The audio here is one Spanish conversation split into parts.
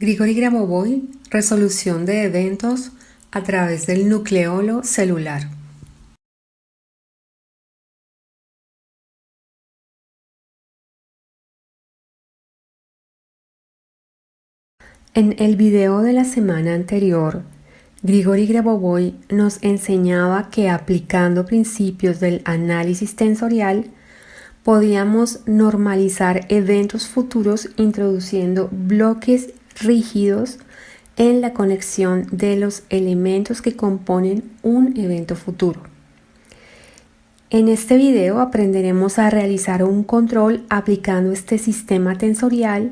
Grigori Grabovoi, resolución de eventos a través del nucleolo celular. En el video de la semana anterior, Grigori Grabovoi nos enseñaba que aplicando principios del análisis tensorial podíamos normalizar eventos futuros introduciendo bloques rígidos en la conexión de los elementos que componen un evento futuro. En este video aprenderemos a realizar un control aplicando este sistema tensorial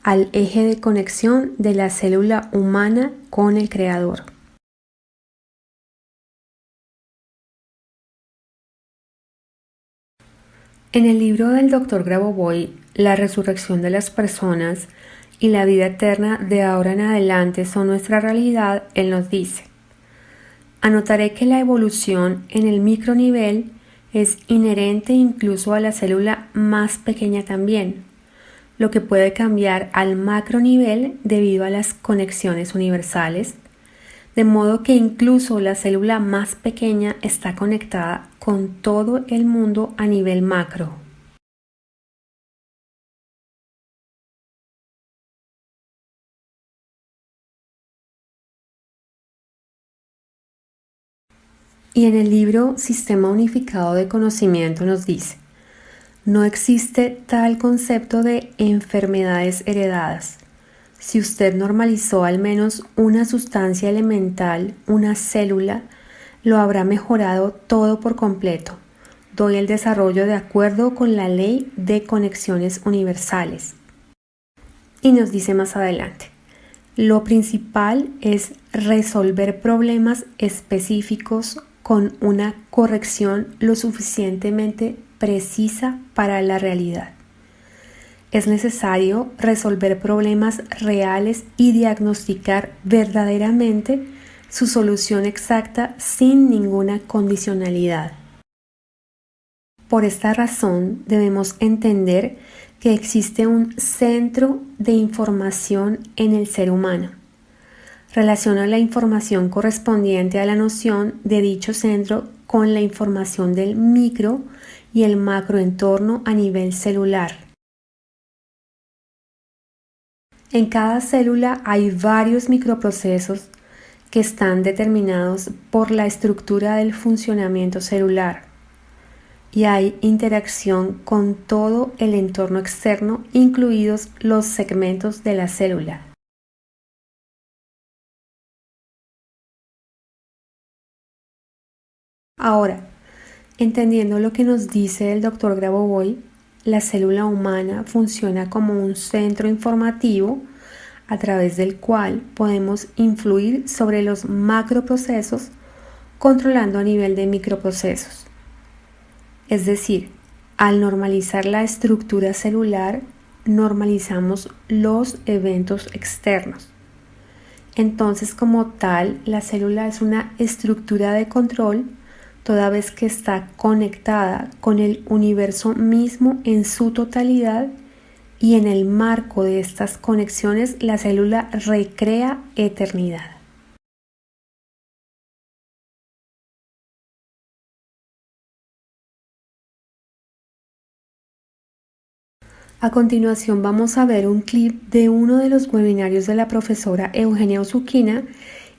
al eje de conexión de la célula humana con el creador. En el libro del Dr. Grabovoi, La resurrección de las personas y la vida eterna de ahora en adelante son nuestra realidad, él nos dice: anotaré que la evolución en el micronivel es inherente incluso a la célula más pequeña también, lo que puede cambiar al macronivel debido a las conexiones universales, de modo que incluso la célula más pequeña está conectada con todo el mundo a nivel macro. Y en el libro Sistema Unificado de Conocimiento nos dice: no existe tal concepto de enfermedades heredadas. Si usted normalizó al menos una sustancia elemental, una célula, lo habrá mejorado todo por completo. Doy el desarrollo de acuerdo con la ley de conexiones universales. Y nos dice más adelante: lo principal es resolver problemas específicos con una corrección lo suficientemente precisa para la realidad. Es necesario resolver problemas reales y diagnosticar verdaderamente su solución exacta sin ninguna condicionalidad. Por esta razón debemos entender que existe un centro de información en el ser humano. Relaciona la información correspondiente a la noción de dicho centro con la información del micro y el macroentorno a nivel celular. En cada célula hay varios microprocesos que están determinados por la estructura del funcionamiento celular, y hay interacción con todo el entorno externo, incluidos los segmentos de la célula. Ahora, entendiendo lo que nos dice el Dr. Grabovoi, la célula humana funciona como un centro informativo a través del cual podemos influir sobre los macroprocesos controlando a nivel de microprocesos. Es decir, al normalizar la estructura celular, normalizamos los eventos externos. Entonces, como tal, la célula es una estructura de control toda vez que está conectada con el universo mismo en su totalidad, y en el marco de estas conexiones la célula recrea eternidad. A continuación vamos a ver un clip de uno de los webinarios de la profesora Eugenia Usuquina,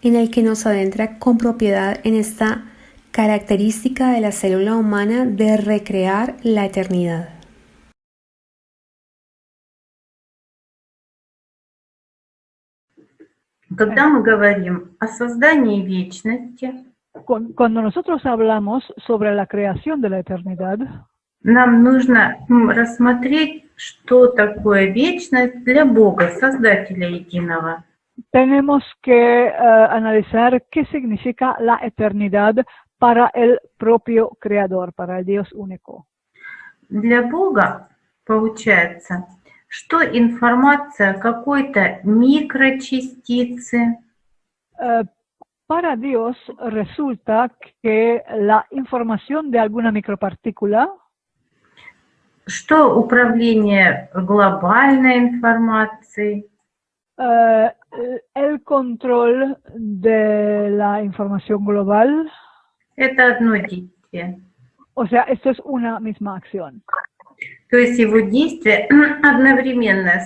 en el que nos adentra con propiedad en esta característica de la célula humana de recrear la eternidad. Когда мы говорим о создании вечности, Cuando nosotros hablamos sobre la creación de la eternidad, нам нужно рассмотреть, что такое вечность для Бога, Создателя Единого. tenemos que analizar qué significa la eternidad para el propio Creador, para el Dios único. Для Бога получается, что информация какой-то микрочастицы Para Dios resulta que la información de alguna micropartícula, что управление глобальной информацией, Eh, el control de la información global, Это одно действие. o sea, esto es una misma acción. То есть его действие одновременно,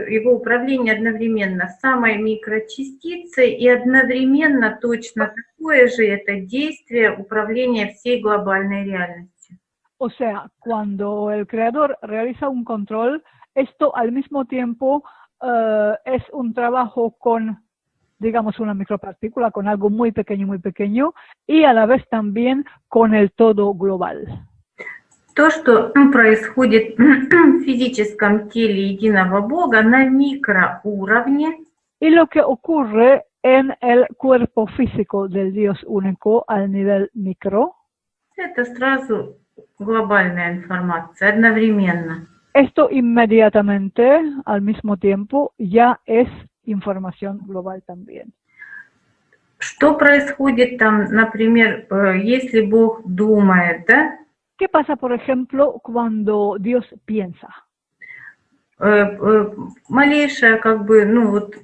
его управление одновременно с самой микрочастицей и одновременно точно такое же это действие управления всей глобальной реальностью. O sea, cuando el creador realiza un control, esto al mismo tiempo es un trabajo con, digamos, una micropartícula, con algo muy pequeño, y a la vez también con el todo global. То, что происходит в физическом теле единого Бога на микроуровне, Y lo que ocurre en el cuerpo físico del Dios único al nivel micro, это сразу глобальная информация, одновременно. esto inmediatamente, al mismo tiempo, ya es información global también. Что происходит там, например, если Бог думает, да? ¿Qué pasa, por ejemplo, cuando Dios piensa? Малейшее,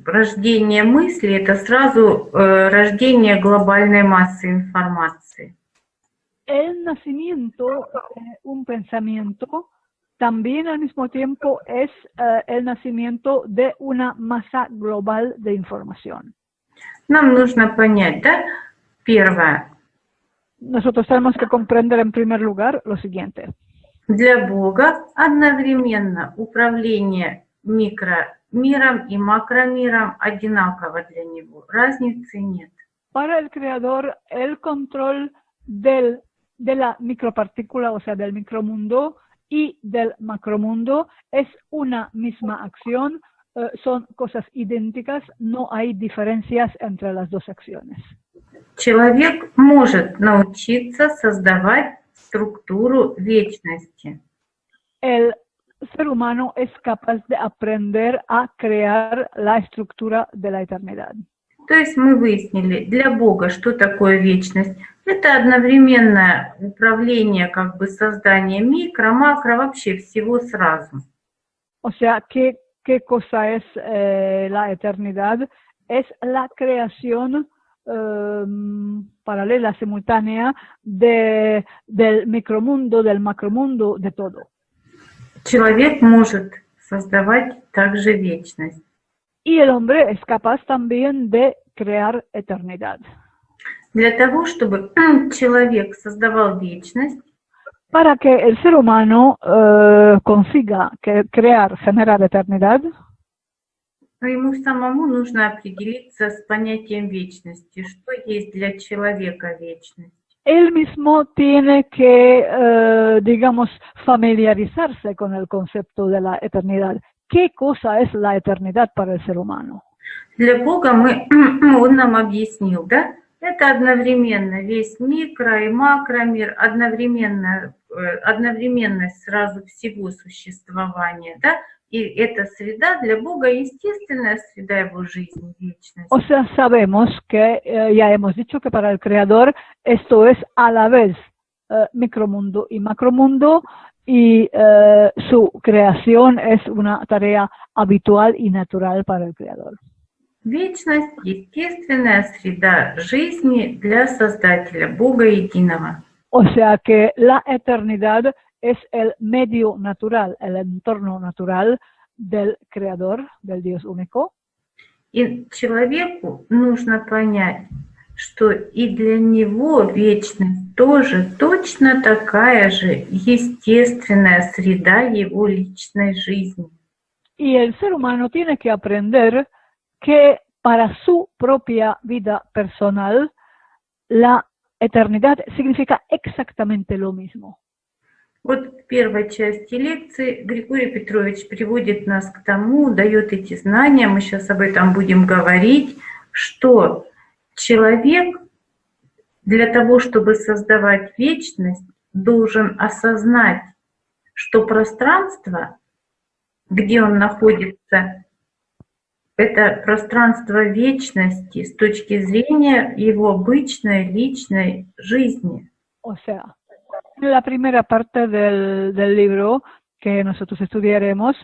рождение мысли, это сразу рождение глобальной массы информации. El nacimiento de un pensamiento también al mismo tiempo es el nacimiento de una masa global de información. Нам нужно понять, да, первое. Nosotros tenemos que comprender en primer lugar lo siguiente. Для Бога одновременно управление микромиром и макромиром одинаково для Него. Разницы нет. Para el creador, el control de la micropartícula, o sea, del micromundo y del macromundo es una misma acción, son cosas idénticas, no hay diferencias entre las dos acciones. Человек может научиться создавать структуру вечности. El ser humano es capaz de aprender a crear la estructura de la eternidad. То есть мы выяснили, для Бога что такое вечность? Это одновременное управление, создание микро, макро, вообще всего сразу. O sea, ¿qué cosa es la eternidad? Es la creación paralela, simultánea del micromundo, del macromundo, de todo. Человек может создавать также вечность. Y el hombre es capaz también de crear eternidad. Для того, чтобы человек создавал вечность, para que el ser humano consiga crear, generar eternidad, ему самому нужно определиться с понятием вечности, что есть для человека вечность. Él mismo tiene que, digamos, familiarizarse con el concepto de la eternidad. ¿Qué cosa es la eternidad para el ser humano? Для Бога он нам объяснил, да? Это одновременно весь микро- и макромир, одновременность сразу всего существования, да? И эта среда для Бога естественная среда его жизни, вечности. O sea, sabemos que, ya hemos dicho que para el Creador esto es a la vez micromundo y macromundo, y su creación es una tarea habitual y natural para el Creador. Вечность – естественная среда жизни для Создателя, Бога Единого. O sea que la eternidad es el medio natural, el entorno natural del Creador, del Dios único. И человеку нужно понять, что и для него вечность тоже точно такая же естественная среда его личной жизни. Y el ser humano tiene que aprender que para su propia vida personal, la eternidad significa exactamente lo mismo. Вот в первой части лекции Григорий Петрович приводит нас к тому, дает эти знания, мы сейчас об этом будем говорить, что человек для того, чтобы создавать вечность, должен осознать, что пространство, где он находится, это пространство вечности с точки зрения его обычной личной жизни. O sea, en la primera parte del libro que nosotros estudiaremos,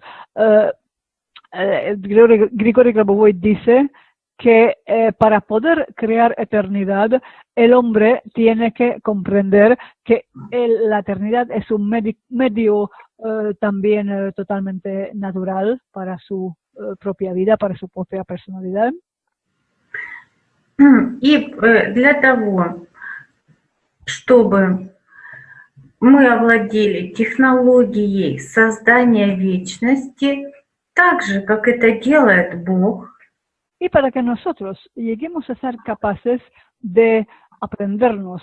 Grigori Grabovoi dice que para poder crear eternidad, el hombre tiene que comprender que la eternidad es un medio también totalmente natural para su propia vida, para su propia personalidad. И для того, чтобы мы овладели технологией создания вечности, так же, как это делает Бог, y para que nosotros lleguemos a ser capaces de aprendernos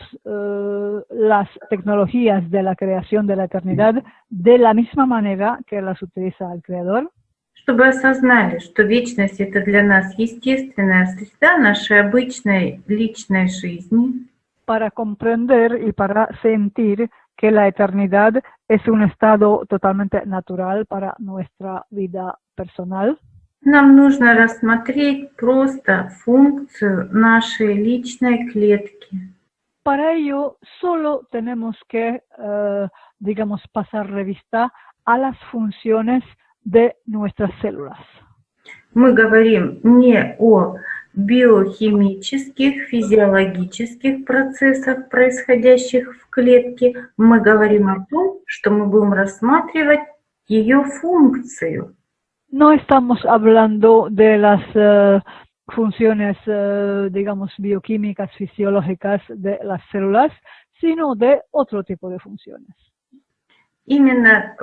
las tecnologías de la creación de la eternidad de la misma manera que las utiliza el Creador, чтобы осознали, что вечность — это для нас естественная среда нашей обычной личной жизни, para comprender y para sentir que la eternidad es un estado totalmente natural para nuestra vida personal. нам нужно рассмотреть просто функцию нашей личной клетки. Para ello, solo tenemos que, digamos, pasar revista a las funciones de nuestras células. Мы говорим не о биохимических, физиологических процессах, происходящих в клетке. Мы говорим о том, что мы будем рассматривать ее функцию. No estamos hablando de las funciones, digamos, bioquímicas, fisiológicas de las células, sino de otro tipo de funciones. Именно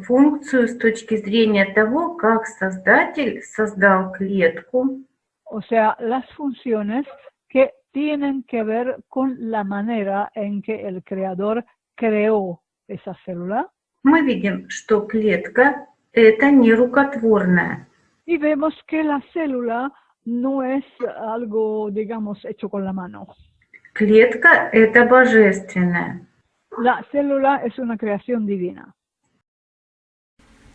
функцию с точки зрения того, как Создатель создал клетку. O sea, las funciones que tienen que ver con la manera en que el Creador creó esa célula. Мы видим, что клетка — это не рукотворная. Y vemos que la célula no es algo, digamos, hecho con la mano. Клетка — это божественная. La célula es una creación divina.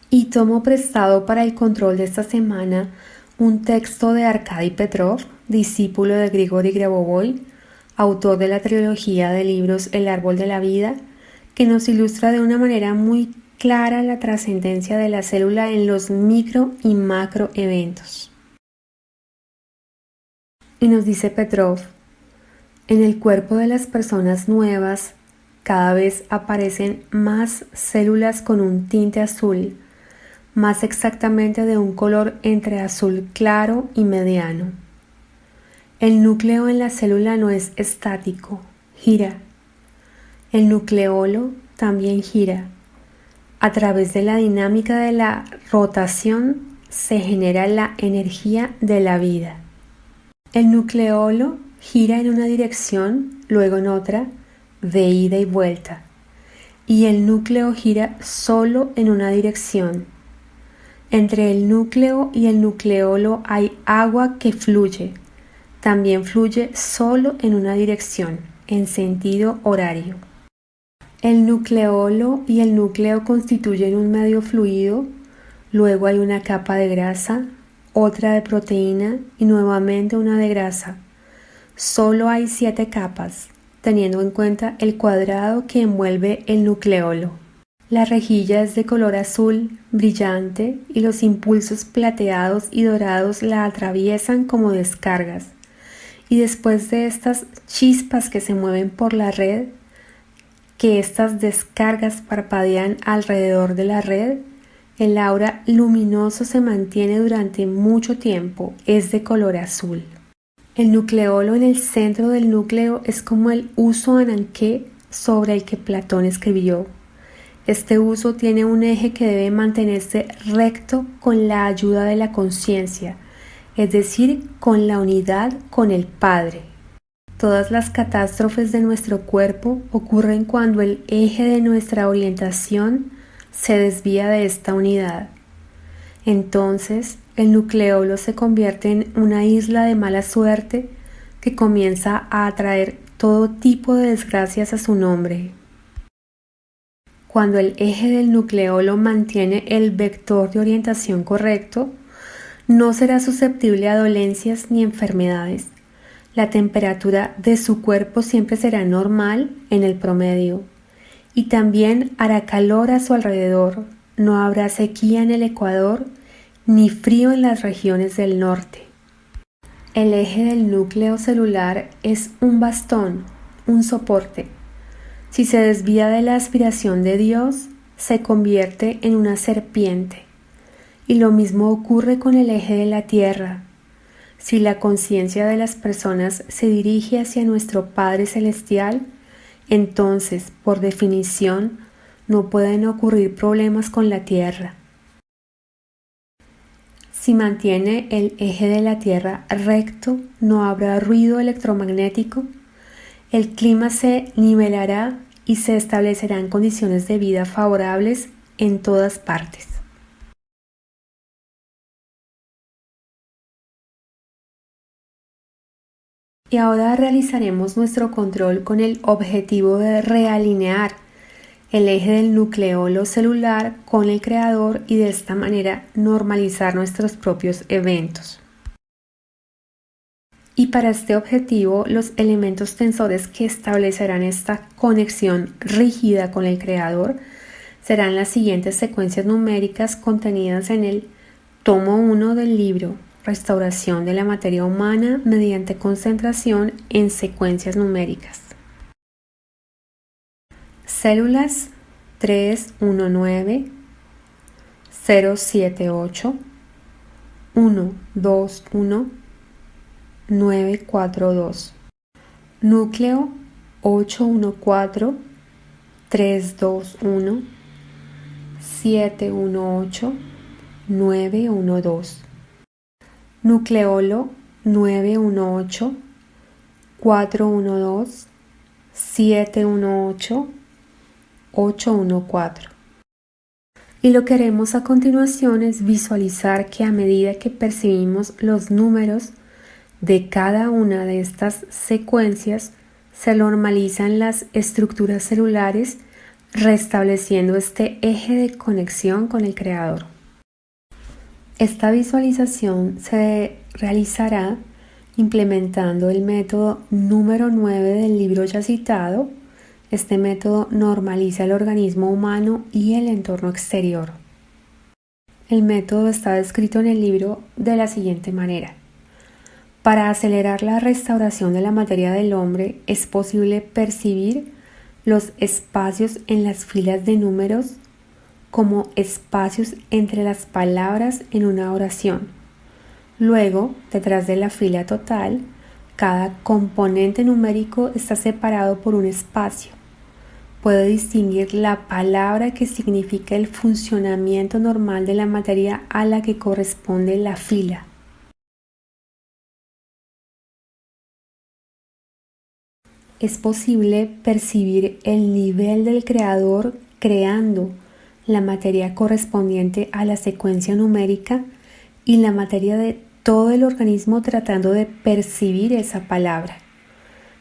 Y tomo prestado para el control de esta semana un texto de Arkady Petrov, discípulo de Grigori Grabovoi, autor de la trilogía de libros El árbol de la vida, que nos ilustra de una manera muy clara la trascendencia de la célula en los micro y macro eventos. Y nos dice Petrov, en el cuerpo de las personas nuevas cada vez aparecen más células con un tinte azul, más exactamente de un color entre azul claro y mediano. El núcleo en la célula no es estático, gira. El nucleolo también gira. A través de la dinámica de la rotación se genera la energía de la vida. El nucleolo gira en una dirección, luego en otra, de ida y vuelta. Y el núcleo gira solo en una dirección. Entre el núcleo y el nucleolo hay agua que fluye. También fluye solo en una dirección, en sentido horario. El nucleolo y el núcleo constituyen un medio fluido, luego hay una capa de grasa, otra de proteína y nuevamente una de grasa. Solo hay 7 capas, teniendo en cuenta el cuadrado que envuelve el nucleolo. La rejilla es de color azul, brillante, y los impulsos plateados y dorados la atraviesan como descargas. Y después de estas chispas que se mueven por la red, que estas descargas parpadean alrededor de la red, el aura luminoso se mantiene durante mucho tiempo, es de color azul. El nucleolo en el centro del núcleo es como el uso ananqué sobre el que Platón escribió. Este uso tiene un eje que debe mantenerse recto con la ayuda de la conciencia, es decir, con la unidad con el Padre. Todas las catástrofes de nuestro cuerpo ocurren cuando el eje de nuestra orientación se desvía de esta unidad. Entonces, el nucleolo se convierte en una isla de mala suerte que comienza a atraer todo tipo de desgracias a su nombre. Cuando el eje del nucleolo mantiene el vector de orientación correcto, no será susceptible a dolencias ni enfermedades. La temperatura de su cuerpo siempre será normal en el promedio y también hará calor a su alrededor. No habrá sequía en el ecuador ni frío en las regiones del norte. El eje del núcleo celular es un bastón, un soporte. Si se desvía de la aspiración de Dios, se convierte en una serpiente. Y lo mismo ocurre con el eje de la tierra. Si la conciencia de las personas se dirige hacia nuestro Padre Celestial, entonces, por definición, no pueden ocurrir problemas con la tierra. Si mantiene el eje de la Tierra recto, no habrá ruido electromagnético, el clima se nivelará y se establecerán condiciones de vida favorables en todas partes. Y ahora realizaremos nuestro control con el objetivo de realinear el eje del nucleolo celular con el creador y de esta manera normalizar nuestros propios eventos. Y para este objetivo, los elementos tensores que establecerán esta conexión rígida con el creador serán las siguientes secuencias numéricas contenidas en el tomo 1 del libro Restauración de la materia humana mediante concentración en secuencias numéricas. Células 319 078 121 942. Núcleo 814 321 718 912. Nucleolo 918 412 718 814. Y lo que haremos a continuación es visualizar que a medida que percibimos los números de cada una de estas secuencias, se normalizan las estructuras celulares, restableciendo este eje de conexión con el creador. Esta visualización se realizará implementando el método número 9 del libro ya citado. Este método normaliza el organismo humano y el entorno exterior. El método está descrito en el libro de la siguiente manera. Para acelerar la restauración de la materia del hombre, es posible percibir los espacios en las filas de números como espacios entre las palabras en una oración. Luego, detrás de la fila total, cada componente numérico está separado por un espacio. Puede distinguir la palabra que significa el funcionamiento normal de la materia a la que corresponde la fila. Es posible percibir el nivel del creador creando la materia correspondiente a la secuencia numérica y la materia de todo el organismo tratando de percibir esa palabra.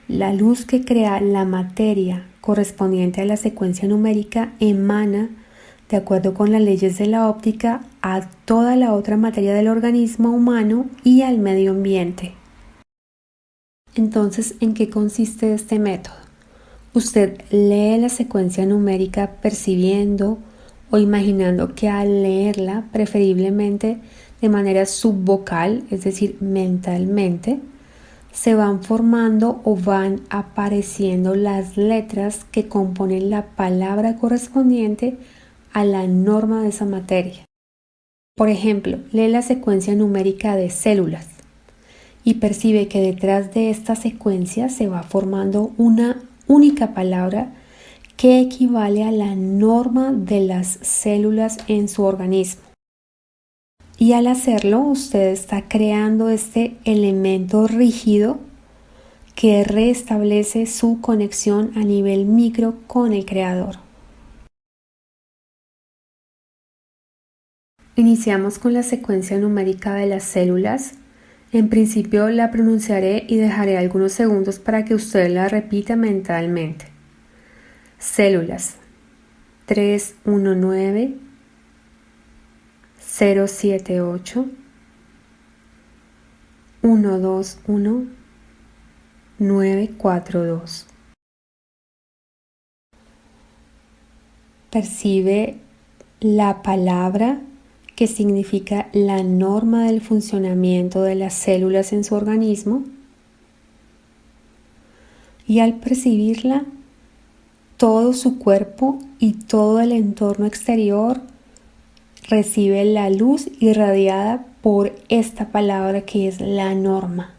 La luz que crea la materia correspondiente a la secuencia numérica emana, de acuerdo con las leyes de la óptica, a toda la otra materia del organismo humano y al medio ambiente. Entonces, ¿en qué consiste este método? Usted lee la secuencia numérica percibiendo o imaginando que al leerla, preferiblemente de manera subvocal, es decir, mentalmente, se van formando o van apareciendo las letras que componen la palabra correspondiente a la norma de esa materia. Por ejemplo, lee la secuencia numérica de células y percibe que detrás de esta secuencia se va formando una única palabra que equivale a la norma de las células en su organismo. Y al hacerlo, usted está creando este elemento rígido que restablece su conexión a nivel micro con el creador. Iniciamos con la secuencia numérica de las células. En principio la pronunciaré y dejaré algunos segundos para que usted la repita mentalmente. Células 319 078 121 942. Percibe la palabra que significa la norma del funcionamiento de las células en su organismo, y al percibirla, todo su cuerpo y todo el entorno exterior recibe la luz irradiada por esta palabra que es la norma.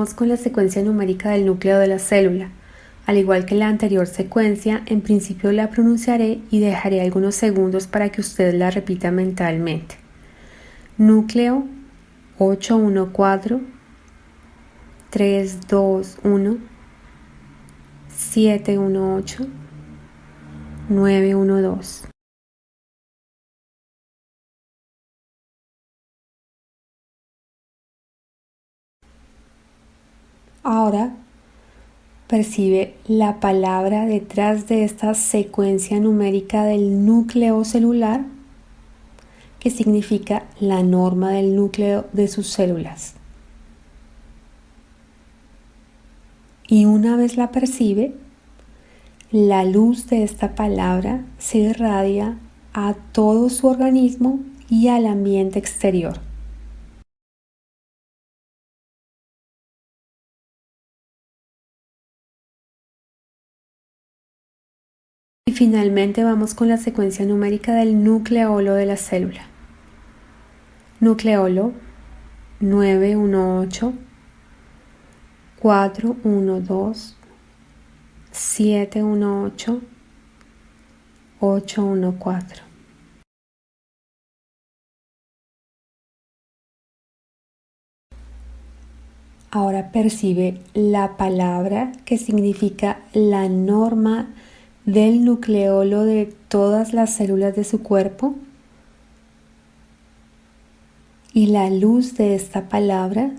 Vamos con la secuencia numérica del núcleo de la célula. Al igual que la anterior secuencia, en principio la pronunciaré y dejaré algunos segundos para que usted la repita mentalmente. Núcleo 814 321 718 912. Ahora percibe la palabra detrás de esta secuencia numérica del núcleo celular, que significa la norma del núcleo de sus células. Y una vez la percibe, la luz de esta palabra se irradia a todo su organismo y al ambiente exterior. Y finalmente vamos con la secuencia numérica del nucleolo de la célula. Nucleolo 918 412 718 814. Ahora percibe la palabra que significa la norma del nucleolo de todas las células de su cuerpo, y la luz de esta palabra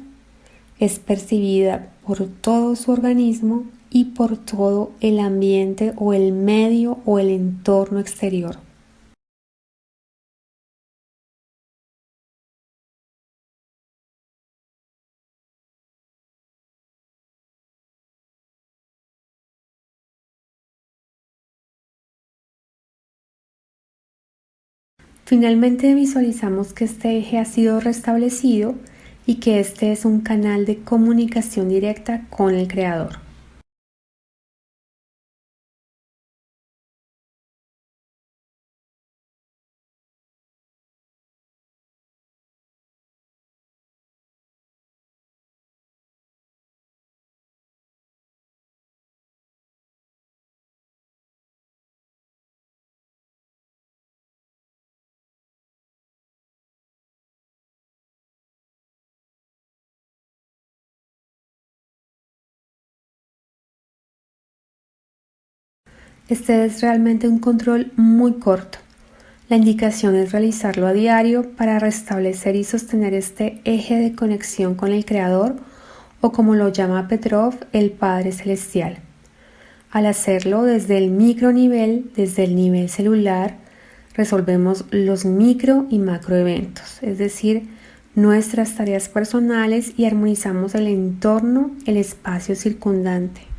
es percibida por todo su organismo y por todo el ambiente o el medio o el entorno exterior. Finalmente visualizamos que este eje ha sido restablecido y que este es un canal de comunicación directa con el Creador. Este es realmente un control muy corto. La indicación es realizarlo a diario para restablecer y sostener este eje de conexión con el Creador, o como lo llama Petrov, el Padre Celestial. Al hacerlo desde el micronivel, desde el nivel celular, resolvemos los micro y macro eventos, es decir, nuestras tareas personales, y armonizamos el entorno, el espacio circundante.